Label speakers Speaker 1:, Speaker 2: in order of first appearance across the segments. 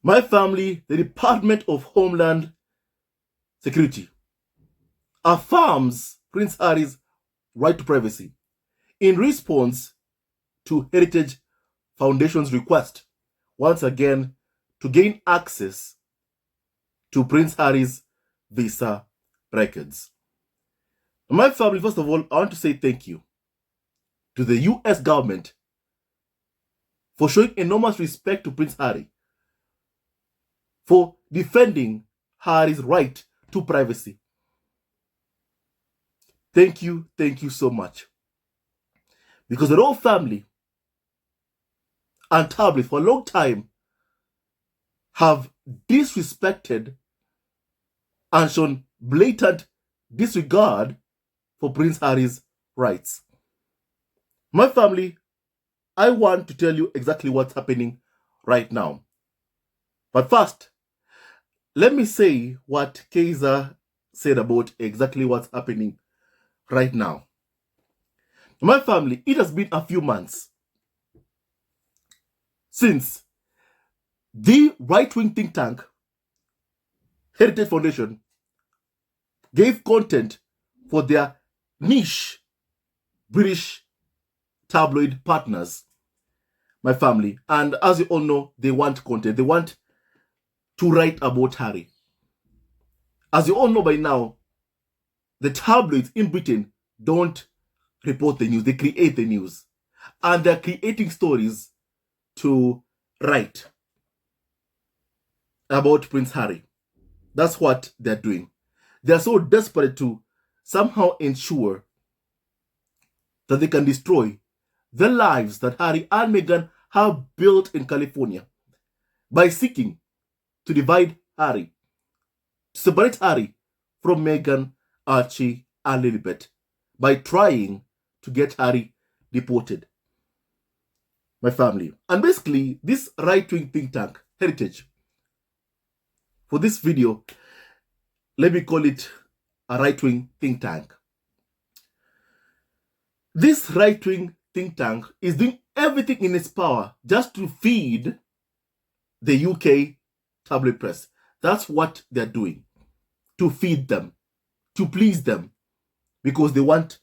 Speaker 1: My family, the Department of Homeland Security, affirms Prince Harry's right to privacy in response to Heritage Foundation's request, once again, to gain access to Prince Harry's visa records. My family, first of all, I want to say thank you to the US government for showing enormous respect to Prince Harry, for defending Harry's right to privacy. Thank you so much. Because the royal family and tabloids for a long time have disrespected and shown blatant disregard for Prince Harry's rights. My family, I want to tell you exactly what's happening right now. But first, let me say what Kaiser said about exactly what's happening right now. My family, it has been a few months since the right-wing think tank, Heritage Foundation, gave content for their niche British tabloid partners, my family. And as you all know, they want content. They want to write about Harry. As you all know by now, the tabloids in Britain don't report the news. They create the news. And they're creating stories to write about Prince Harry. That's what they're doing. They're so desperate to somehow ensure that they can destroy the lives that Harry and Meghan have built in California by seeking to divide Harry, to separate Harry from Meghan, Archie, and Lilibet, by trying to get Harry deported. My family. And basically, this right-wing think tank, Heritage, for this video, let me call it a right-wing think tank. This right-wing think tank is doing everything in its power just to feed the UK tabloid press. That's what they're doing. To feed them. To please them. Because they want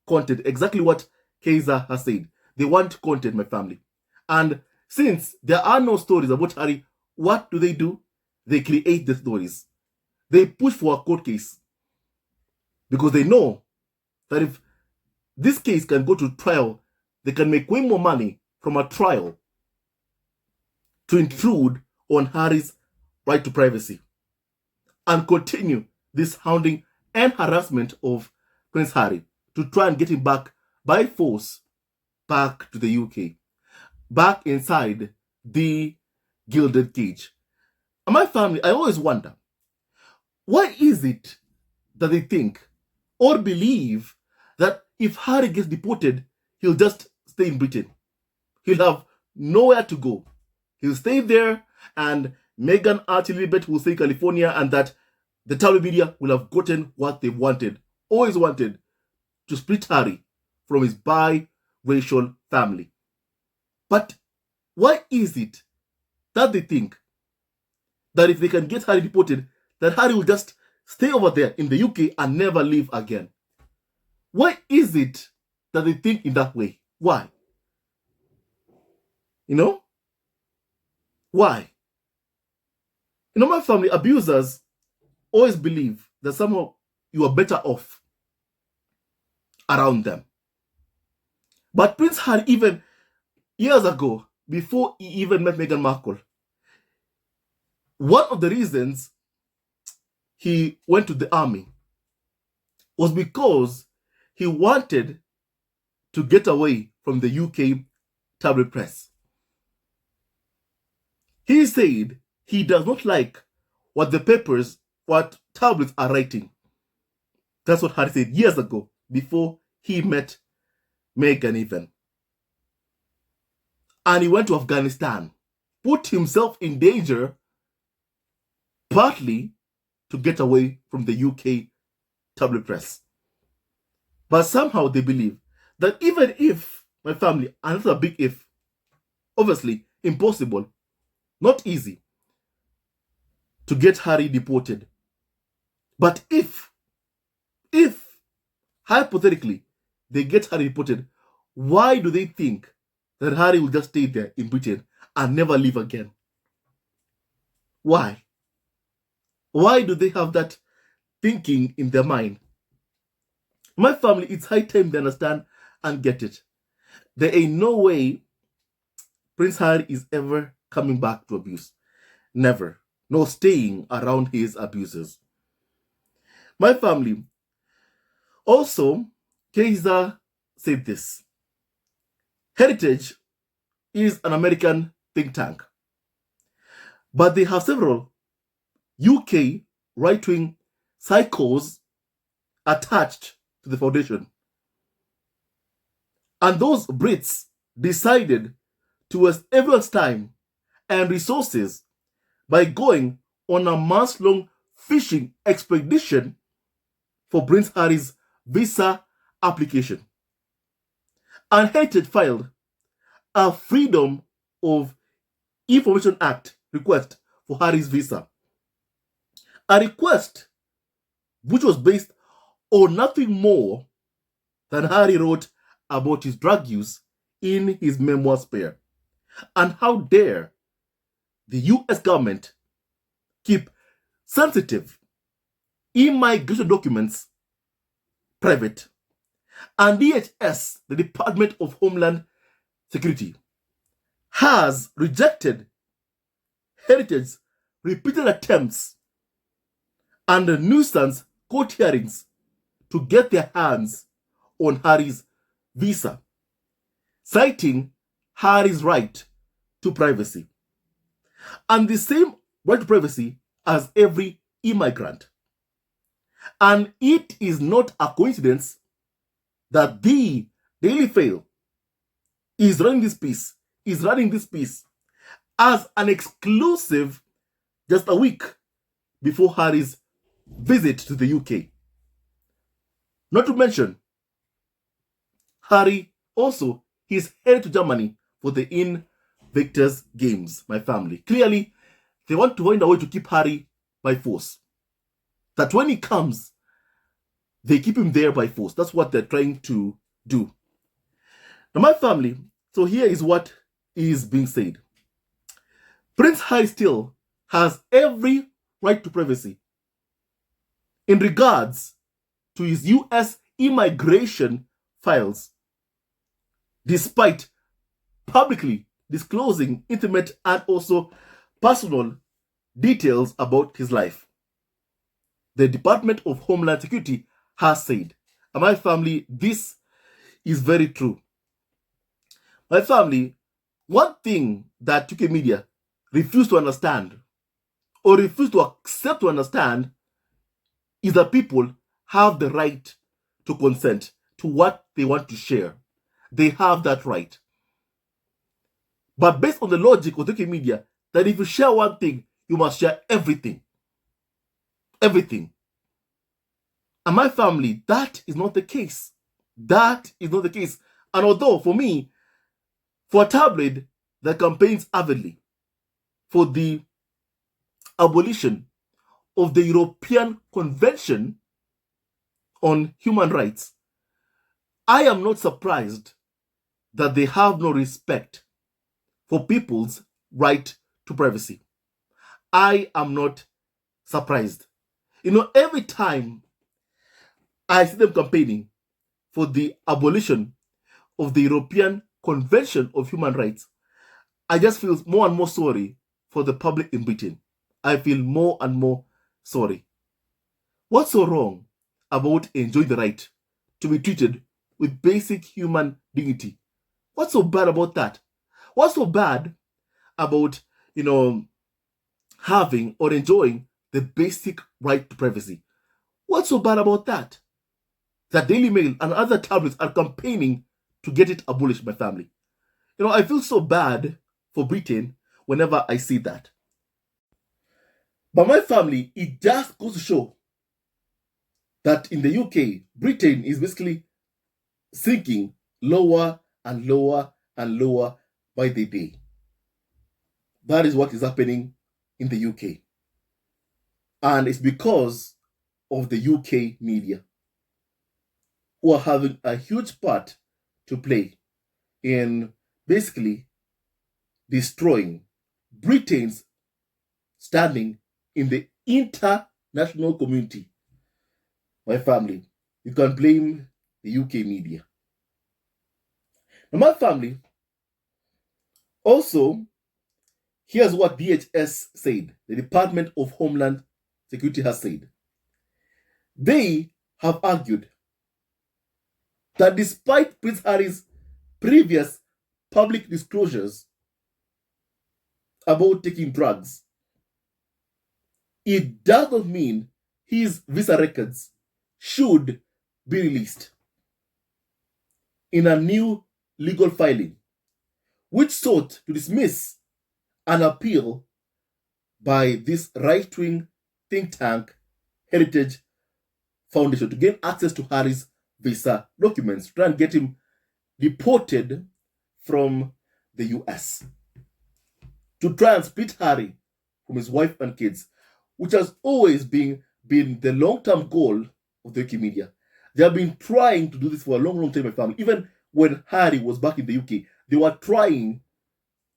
Speaker 1: content. Exactly what Kaiser has said. They want content, my family. And since there are no stories about Harry, what do? They create the stories. They push for a court case. Because they know that if this case can go to trial, they can make way more money from a trial to intrude on Harry's right to privacy and continue this hounding and harassment of Prince Harry to try and get him back by force back to the UK, back inside the gilded cage. And my family, I always wonder, why is it that they think or believe that if Harry gets deported, he'll just stay in Britain? He'll have nowhere to go. He'll stay there, and Meghan, Archie, Lilibet will stay in California, and that the tabloid media will have gotten what they wanted, always wanted, to split Harry from his biracial family. But why is it that they think that if they can get Harry deported, that Harry will just stay over there in the UK and never leave again? Why is it that they think in that way? Why? You know? Why? You know, my family, abusers always believe that somehow you are better off around them. But Prince Harry, even years ago, before he even met Meghan Markle, one of the reasons he went to the army was because he wanted to get away from the UK tabloid press. He said he does not like what the papers, what tabloids are writing. That's what Harry said years ago, before he met Meghan even. And he went to Afghanistan, put himself in danger, partly to get away from the UK tabloid press. But somehow they believe that even if, my family, and that's a big if, obviously impossible, not easy, to get Harry deported. But if hypothetically they get Harry deported, why do they think that Harry will just stay there in Britain and never leave again? Why? Why do they have that thinking in their mind? My family, it's high time they understand and get it. There ain't no way Prince Harry is ever coming back to abuse. Never. No staying around his abusers. My family. Also, Kaiser said this. Heritage is an American think tank, but they have several UK right-wing psychos attached to the foundation. And those Brits decided to waste everyone's time and resources by going on a months-long fishing expedition for Prince Harry's visa application. And Heritage filed a Freedom of Information Act request for Harry's visa. A request which was based on nothing more than Harry wrote about his drug use in his memoir Spare. And how dare the US government keep sensitive immigration documents private. And DHS, the Department of Homeland Security, has rejected Heritage's repeated attempts and nuisance court hearings to get their hands on Harry's visa, citing Harry's right to privacy. And the same right to privacy as every immigrant. And it is not a coincidence that the Daily Fail is running this piece as an exclusive just a week before Harry's visit to the UK. Not to mention, Harry also is headed to Germany for the Invictus Games, my family. Clearly, they want to find a way to keep Harry by force. That when he comes, they keep him there by force. That's what they're trying to do. Now, my family, so here is what is being said. Prince Harry still has every right to privacy in regards to his US immigration files, despite publicly disclosing intimate and also personal details about his life. The Department of Homeland Security has said, and my family, this is very true. My family, one thing that UK media refuse to understand or refuse to accept to understand is that people have the right to consent to what they want to share. They have that right. But based on the logic of the UK media, that if you share one thing, you must share everything. Everything. And my family, that is not the case. That is not the case. And although, for me, for a tabloid that campaigns avidly for the abolition of the European Convention on Human Rights, I am not surprised that they have no respect for people's right to privacy. I am not surprised. You know, every time I see them campaigning for the abolition of the European Convention of Human Rights, I just feel more and more sorry for the public in Britain. I feel more and more sorry. What's so wrong about enjoying the right to be treated with basic human dignity? What's so bad about that? What's so bad about, having or enjoying the basic right to privacy? What's so bad about that? The Daily Mail and other tabloids are campaigning to get it abolished, my family. I feel so bad for Britain whenever I see that. But my family, it just goes to show that in the UK, Britain is basically sinking lower and lower and lower by the day. That is what is happening in the UK. And it's because of the UK media, who are having a huge part to play in basically destroying Britain's standing in the international community. My family, you can blame the UK media. Now, my family, also, here's what DHS said, the Department of Homeland Security has said. They have argued that despite Prince Harry's previous public disclosures about taking drugs, it does not mean his visa records should be released. In a new legal filing, which sought to dismiss an appeal by this right-wing think tank, Heritage Foundation, to gain access to Harry's visa documents, to try and get him deported from the US, to try and split Harry from his wife and kids, which has always been the long-term goal of the UK media. They have been trying to do this for a long, long time, my family. Even when Harry was back in the UK, they were trying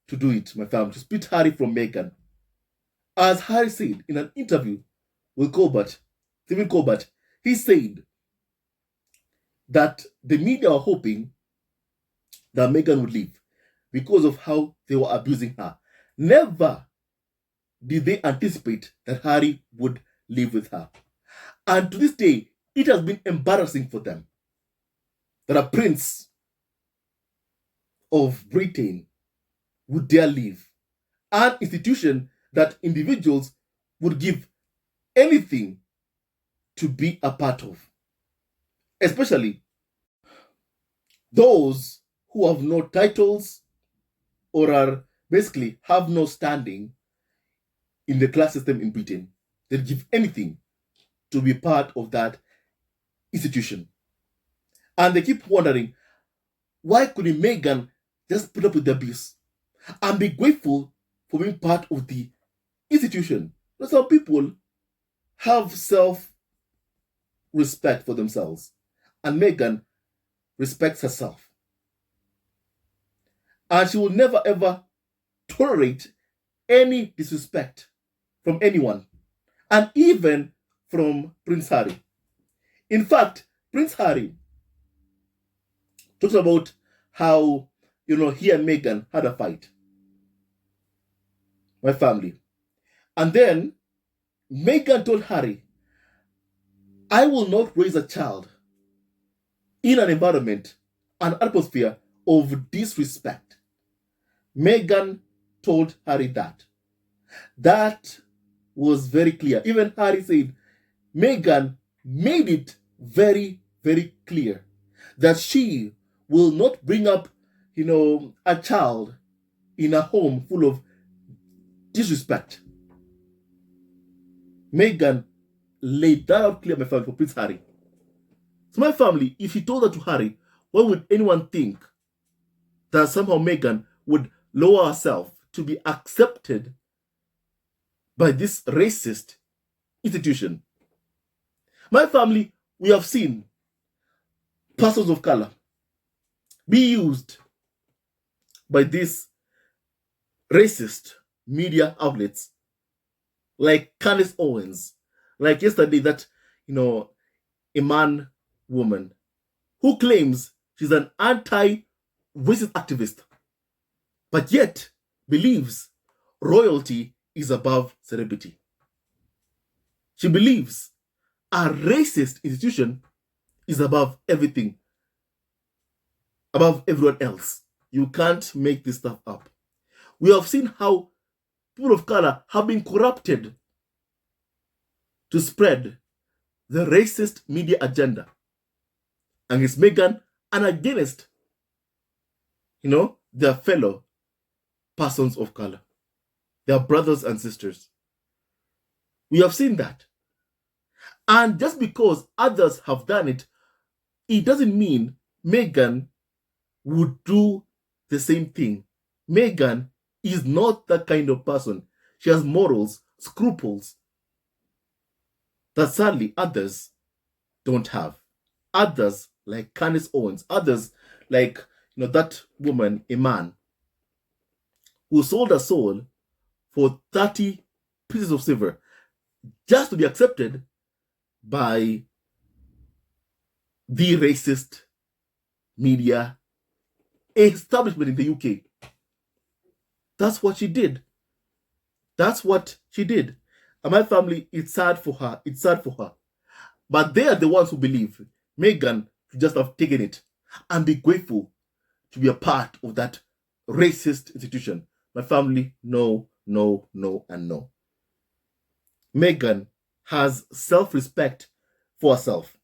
Speaker 1: to do it, my family, to split Harry from Meghan. As Harry said in an interview with Stephen Colbert, he said that the media were hoping that Meghan would leave because of how they were abusing her. Never did they anticipate that Harry would live with her. And to this day, it has been embarrassing for them that a prince of Britain would dare leave an institution that individuals would give anything to be a part of, especially those who have no titles or are basically have no standing in the class system in Britain. They'd give anything to be part of that institution. And they keep wondering, why couldn't Meghan just put up with the abuse and be grateful for being part of the institution? But some people have self-respect for themselves, and Meghan respects herself. And she will never ever tolerate any disrespect from anyone, and even from Prince Harry. In fact, Prince Harry talks about how, he and Meghan had a fight, my family. And then Meghan told Harry, I will not raise a child in an environment, an atmosphere of disrespect. Meghan told Harry that. That was very clear. Even Harry said Meghan made it very, very clear that she will not bring up, a child in a home full of disrespect. Meghan laid that out clear, my family, for Prince Harry. So my family, if he told that to Harry, why would anyone think that somehow Meghan would lower herself to be accepted by this racist institution? My family, we have seen persons of color be used by these racist media outlets like Candace Owens, like yesterday that, a man woman who claims she's an anti-racist activist, but yet believes royalty is above celebrity. She believes a racist institution is above everything, above everyone else. You can't make this stuff up. We have seen how people of color have been corrupted to spread the racist media agenda against Meghan and against, their fellow persons of color, their brothers and sisters. We have seen that. And just because others have done it, it doesn't mean Meghan would do the same thing. Meghan is not that kind of person. She has morals, scruples. that sadly others don't have. Others like Candace Owens, others like that woman, Iman, who sold her soul for 30 pieces of silver just to be accepted by the racist media establishment in the UK. That's what she did. That's what she did. And my family, it's sad for her. It's sad for her. But they are the ones who believe Meghan should just have taken it and be grateful to be a part of that racist institution. My family, no, no, no, and no. Meghan has self-respect for herself.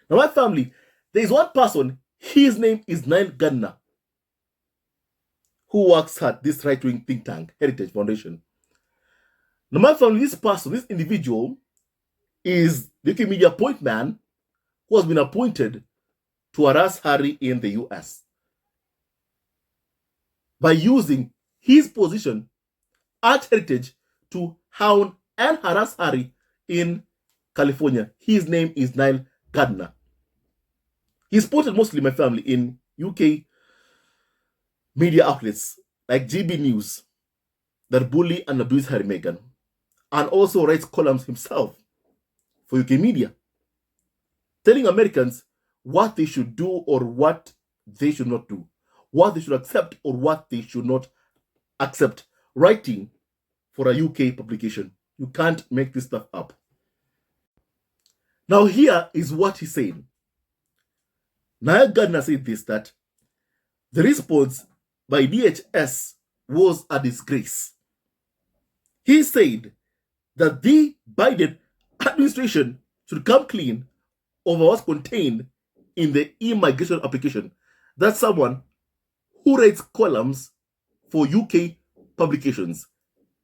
Speaker 1: Now, my family, there is one person, his name is Nile Gardiner, who works at this right-wing think tank, Heritage Foundation. Now, my family, this person, this individual, is the UK media point man who has been appointed to harass Harry in the US by using his position at Heritage to hound and harass Harry in California. His name is Nile Gardiner. He's quoted mostly, my family, in UK media outlets like GB News that bully and abuse Harry Meghan, and also writes columns himself for UK media, telling Americans what they should do or what they should not do, what they should accept or what they should not accept, writing for a UK publication. You can't make this stuff up. Now, here is what he's saying. Nile Gardiner said this, that the response by DHS was a disgrace. He said that the Biden administration should come clean over what's contained in the immigration application. That's someone who writes columns for UK publications,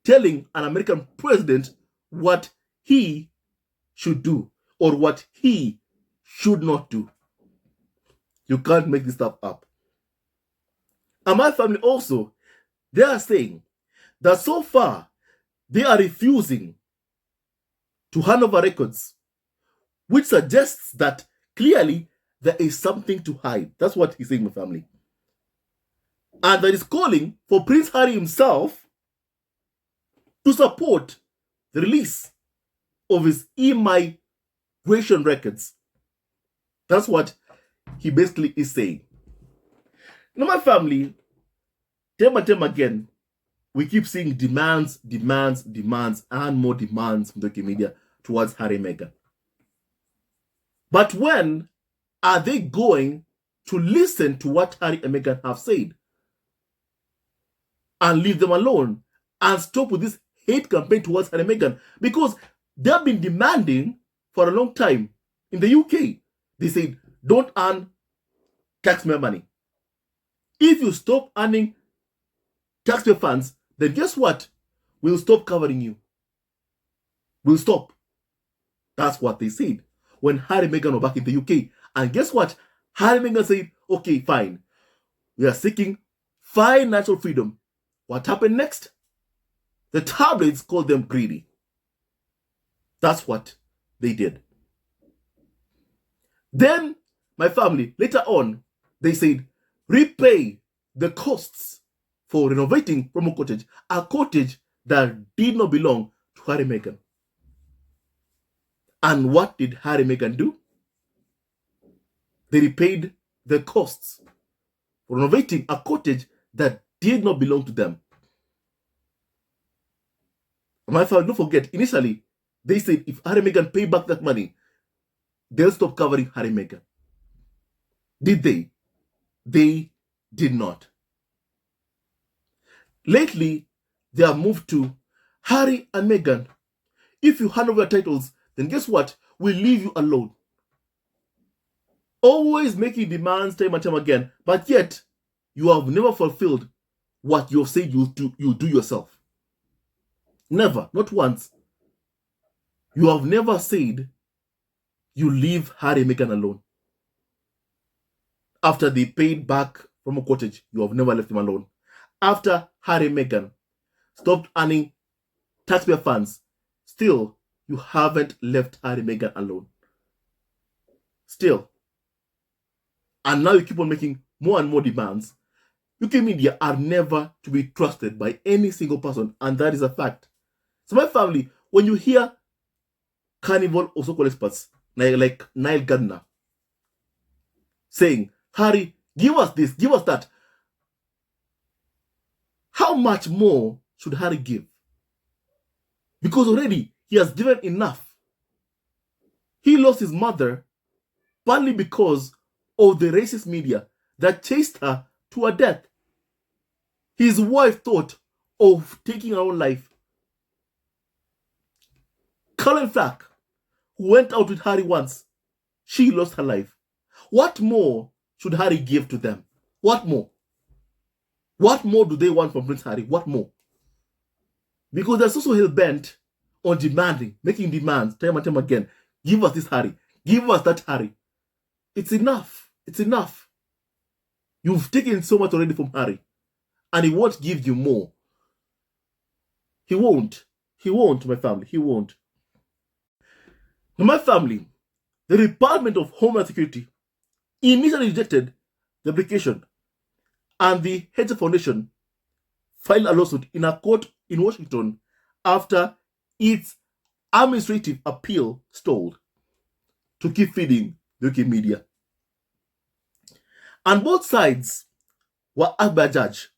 Speaker 1: telling an American president what he should do or what he should not do. You can't make this stuff up. And my family also, they are saying that so far they are refusing to hand over records, which suggests that clearly there is something to hide. That's what he's saying, my family. And that is calling for Prince Harry himself to support the release of his immigration records. That's what he basically is saying. Now, my family, time and time again, we keep seeing demands, and more demands from the media towards Harry and Meghan. But when are they going to listen to what Harry and Meghan have said and leave them alone and stop with this hate campaign towards Harry and Meghan? Because they have been demanding for a long time in the UK. They said, don't earn taxpayer money. If you stop earning taxpayer funds, then guess what? We'll stop covering you. We'll stop. That's what they said when Harry and Meghan were back in the UK. And guess what? Harry and Meghan said, okay, fine. We are seeking financial freedom. What happened next? The tabloids called them greedy. That's what they did. Then, my family, later on, they said, repay the costs for renovating Promo Cottage, a cottage that did not belong to Harry and Meghan. And what did Harry and Meghan do? They repaid the costs for renovating a cottage that did not belong to them. My family, don't forget, initially, they said if Harry and Meghan pay back that money, they'll stop covering Harry and Meghan. Did they? They did not. Lately, they have moved to Harry and Meghan. If you hand over your titles, then guess what? We'll leave you alone. Always making demands time and time again, but yet you have never fulfilled what you have said you do yourself. Never, not once. You have never said you leave Harry and Meghan alone. After they paid back from a cottage, you have never left him alone. After Harry and Meghan stopped earning taxpayer funds, still you haven't left Harry and Meghan alone. Still. And now you keep on making more and more demands. UK media are never to be trusted by any single person, and that is a fact. So my family, when you hear Carnival or so-called experts like Nile Gardiner saying, Harry, give us this, give us that, how much more should Harry give? Because already he has given enough. He lost his mother partly because of the racist media that chased her to her death. His wife thought of taking her own life. Colin Flack, who went out with Harry once, she lost her life. What more should Harry give to them? What more? What more do they want from Prince Harry? What more? Because they're so hell-bent on demanding, making demands time and time again. Give us this Harry. Give us that Harry. It's enough. It's enough. You've taken so much already from Harry. And he won't give you more. He won't. He won't, my family. He won't. Now, my family, the Department of Homeland Security initially rejected the application, and the Hedge Foundation filed a lawsuit in a court in Washington after its administrative appeal stalled to keep feeding the UK media. And both sides were asked by a judge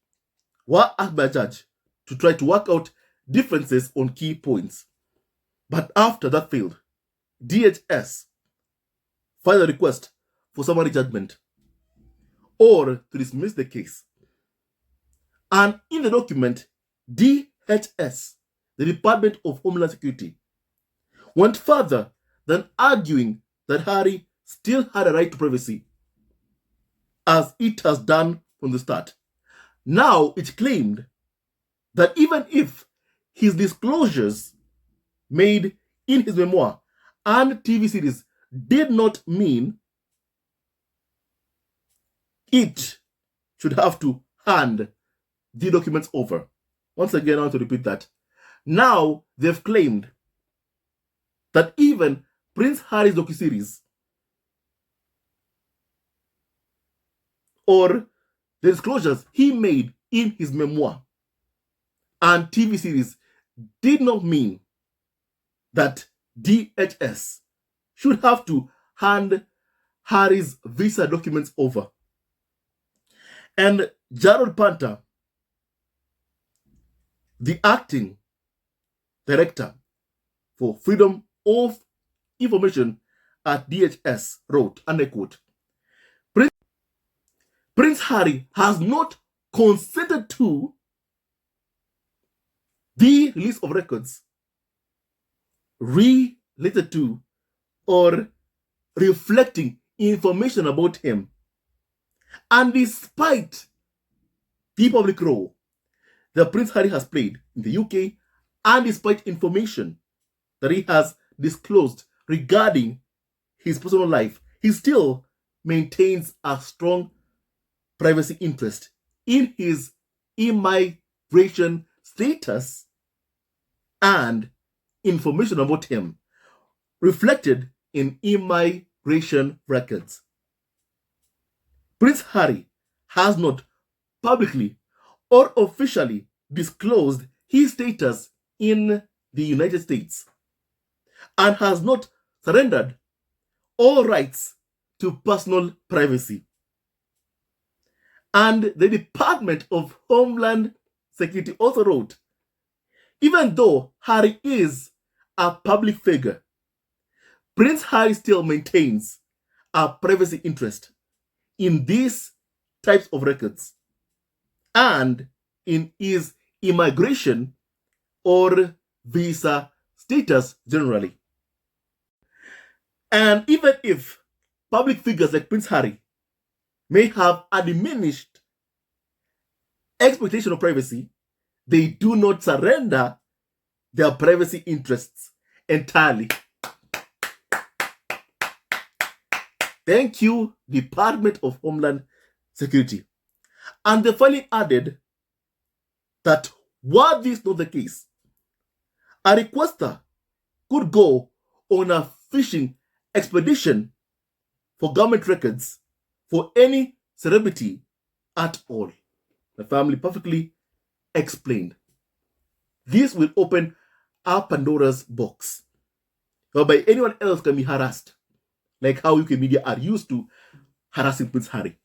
Speaker 1: to try to work out differences on key points. But after that failed, DHS filed a request for summary judgment or to dismiss the case. And in the document, DHS, the Department of Homeland Security, went further than arguing that Harry still had a right to privacy, as it has done from the start. Now it claimed that even if his disclosures made in his memoir and TV series did not mean it should have to hand the documents over. Once again, I want to repeat that. Now they've claimed that even Prince Harry's docuseries or the disclosures he made in his memoir and TV series did not mean that DHS should have to hand Harry's visa documents over. And Gerald Panther, the acting director for Freedom of Information at DHS, wrote, and I quote, Prince Harry has not consented to the release of records related to or reflecting information about him. And despite the public role that Prince Harry has played in the UK, and despite information that he has disclosed regarding his personal life, he still maintains a strong privacy interest in his immigration status and information about him reflected in immigration records. Prince Harry has not publicly or officially disclosed his status in the United States and has not surrendered all rights to personal privacy. And the Department of Homeland Security also wrote, even though Harry is a public figure, Prince Harry still maintains a privacy interest in these types of records and in his immigration or visa status generally. And even if public figures like Prince Harry may have a diminished expectation of privacy, they do not surrender their privacy interests entirely. Thank you, Department of Homeland Security. And they finally added that while this is not the case, a requester could go on a fishing expedition for government records for any celebrity at all. The family perfectly explained. This will open our Pandora's box, whereby anyone else can be harassed, like how UK media are used to harassing Prince Harry.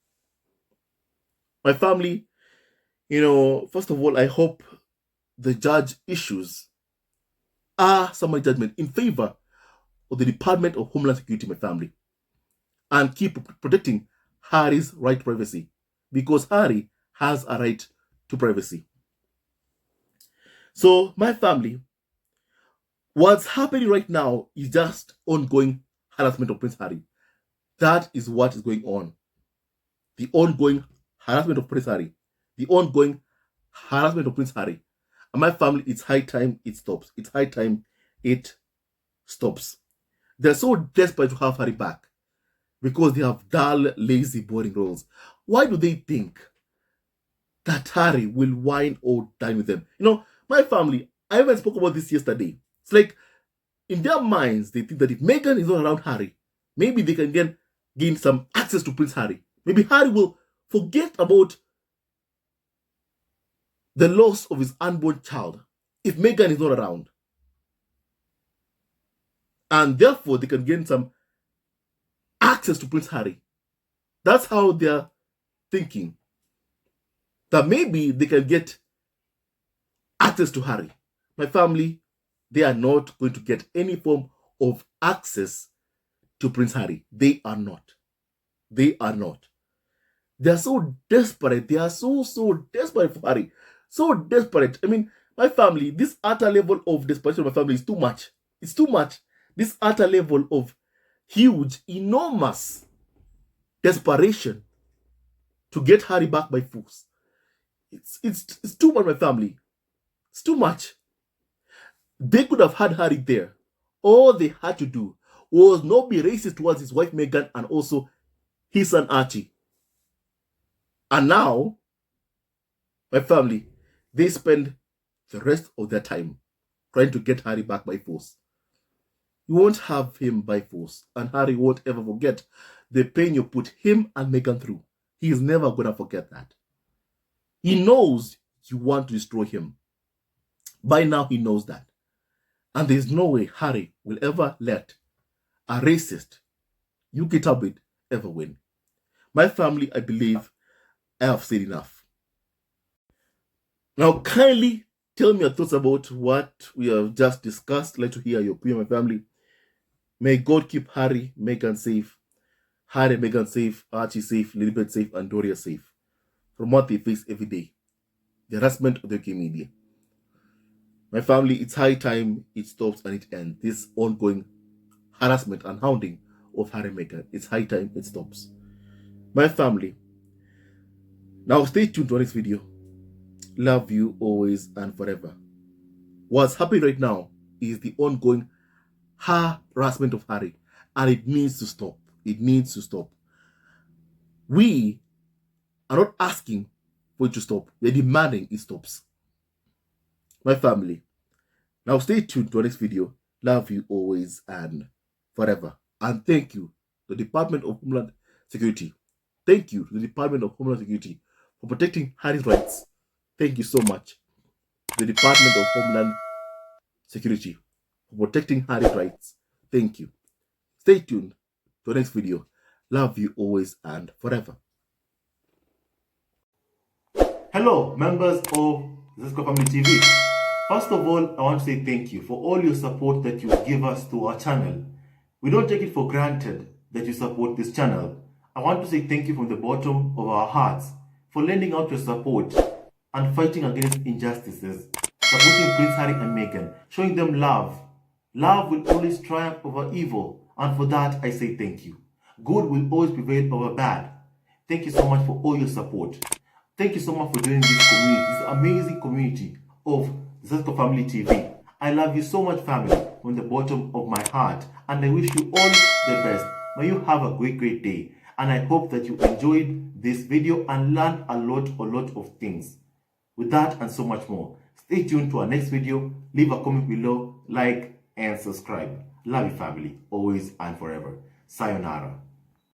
Speaker 1: My family, first of all, I hope the judge issues a summary judgment in favor of the Department of Homeland Security, my family, and keep protecting Harry's right to privacy, because Harry has a right to privacy. So, my family, what's happening right now is just ongoing harassment of Prince Harry. That is what is going on. The ongoing harassment of Prince Harry. The ongoing harassment of Prince Harry. And my family, it's high time it stops. It's high time it stops. They're so desperate to have Harry back because they have dull, lazy, boring roles. Why do they think that Harry will wine or dine with them? My family, I even spoke about this yesterday. It's like, in their minds, they think that if Meghan is not around Harry, maybe they can gain some access to Prince Harry. Maybe Harry will forget about the loss of his unborn child if Meghan is not around. And therefore, they can gain some access to Prince Harry. That's how they're thinking. That maybe they can get access to Harry. My family, they are not going to get any form of access to Prince Harry. They are not. They are not. They are so desperate. They are so desperate for Harry. So desperate. I mean, my family, this utter level of desperation of my family is too much. It's too much. This utter level of huge, enormous desperation to get Harry back by force. It's too much, my family. It's too much. They could have had Harry there. All they had to do was not be racist towards his wife Meghan and also his son Archie. And now, my family, they spend the rest of their time trying to get Harry back by force. You won't have him by force, and Harry won't ever forget the pain you put him and Meghan through. He is never going to forget that. He knows you want to destroy him. By now, he knows that. And there's no way Harry will ever let a racist UK tabloid ever win. My family, I believe I have said enough. Now, kindly tell me your thoughts about what we have just discussed. I'd like to hear your opinion, my family. May God keep Harry, Meghan safe, Harry, Meghan safe, Archie safe, Lilibet safe, and Doria safe from what they face every day. The harassment of the UK media. My family, it's high time it stops and it ends. This ongoing harassment and hounding of Harry and Meghan. It's high time it stops. My family, now stay tuned to our next video. Love you always and forever. What's happening right now is the ongoing harassment of Harry, and it needs to stop. It needs to stop. We are not asking for it to stop. We're demanding it stops. My family, now stay tuned to our next video. Love you always and forever. And thank you to the Department of Homeland Security. Thank you to the Department of Homeland Security for protecting Harry's rights. Thank you so much to the Department of Homeland Security for protecting Harry's rights. Thank you. Stay tuned to the next video. Love you always and forever. Hello, members of Zesco Family TV. First of all, I want to say thank you for all your support that you give us to our channel. We don't take it for granted that you support this channel. I want to say thank you from the bottom of our hearts for lending out your support and fighting against injustices, supporting Prince Harry and Meghan, showing them love. Love will always triumph over evil, and for that I say thank you. Good will always prevail over bad. Thank you so much for all your support. Thank you so much for joining this community, this amazing community of Zesco Family TV. I love you so much, family, from the bottom of my heart, and I wish you all the best. May you have a great day, and I hope that you enjoyed this video and learned a lot of things. With that and so much more, stay tuned to our next video. Leave a comment below, like, and subscribe. Love you, family, always and forever. Sayonara.